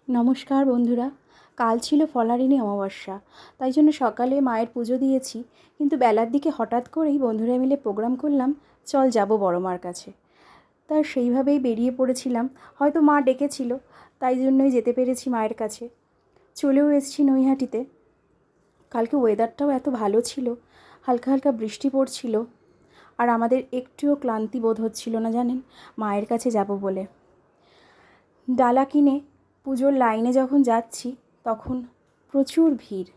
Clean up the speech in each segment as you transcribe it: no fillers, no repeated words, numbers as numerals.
নমস্কার বন্ধুরা। কাল ছিল ফলারিনী অমাবস্যা, তাই জন্য সকালে মায়ের পুজো দিয়েছি। কিন্তু বেলার দিকে হঠাৎ করেই বন্ধুরা মিলে প্রোগ্রাম করলাম, চল যাব বড় মার কাছে। তার সেইভাবেই বেরিয়ে পড়েছিলাম। হয়তো মা ডেকেছিল, তাই জন্যই যেতে পেরেছি মায়ের কাছে। চলেও এসেছি নৈহাটিতে। কালকে ওয়েদারটাও এত ভালো ছিল, হালকা হালকা বৃষ্টি পড়ছিল, আর আমাদের একটুও ক্লান্তি বোধ হচ্ছিল না জানেন, মায়ের কাছে যাব বলে। ডালা কিনে পুজোর লাইনে যখন যাচ্ছি তখন প্রচুর ভিড়।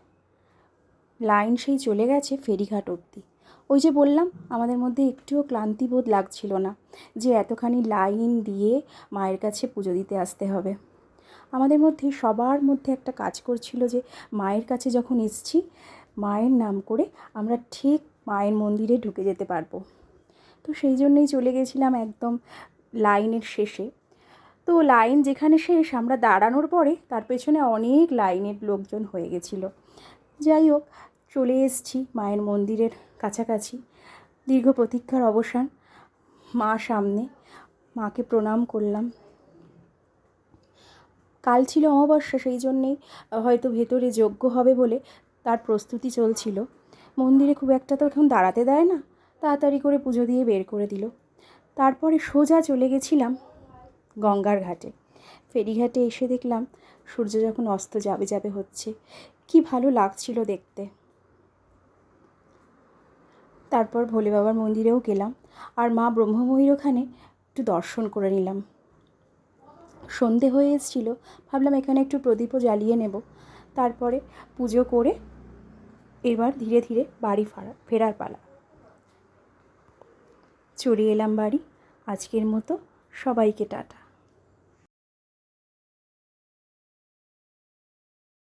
লাইন সেই চলে গেছে ফেরিঘাট অবধি। ওই যে বললাম, আমাদের মধ্যে একটুও ক্লান্তিবোধ লাগছিল না যে এতখানি লাইন দিয়ে মায়ের কাছে পুজো দিতে আসতে হবে। আমাদের মধ্যে সবার মধ্যে একটা কাজ করছিল যে মায়ের কাছে যখন এসছি, মায়ের নাম করে আমরা ঠিক মায়ের মন্দিরে ঢুকে যেতে পারবো। তো সেই জন্যই চলে গেছিলাম একদম লাইনের শেষে। তো লাইন যেখানে শেষ, আমরা দাঁড়ানোর পরে তার পেছনে অনেক লাইনের লোকজন হয়ে গেছিলো। যাই হোক, চলে এসেছি মায়ের মন্দিরের কাছাকাছি। দীর্ঘ প্রতীক্ষার অবসান। মা সামনে, মাকে প্রণাম করলাম। কাল ছিল অমাবস্যা, সেই জন্যেই হয়তো ভেতরে যজ্ঞ হবে বলে তার প্রস্তুতি চলছিল। মন্দিরে খুব একটা তো এখন দাঁড়াতে দেয় না, তাড়াতাড়ি করে পুজো দিয়ে বের করে দিল। তারপরে সোজা চলে গেছিলাম গঙ্গার ঘাটে। ফেরিঘাটে এসে দেখলাম সূর্য যখন অস্ত যাবে যাবে হচ্ছে, কি ভালো লাগছিল দেখতে। তারপর ভোলে বাবার মন্দিরেও গেলাম, আর মা ব্রহ্মময়ীর ওখানে একটু দর্শন করে নিলাম। সন্ধে হয়ে এসেছিলো, ভাবলাম এখানে একটু প্রদীপও জ্বালিয়ে নেব। তারপরে পুজো করে এবার ধীরে ধীরে বাড়ি ফেরার পালা। চলে এলাম বাড়ি। আজকের মতো সবাইকে টাটা।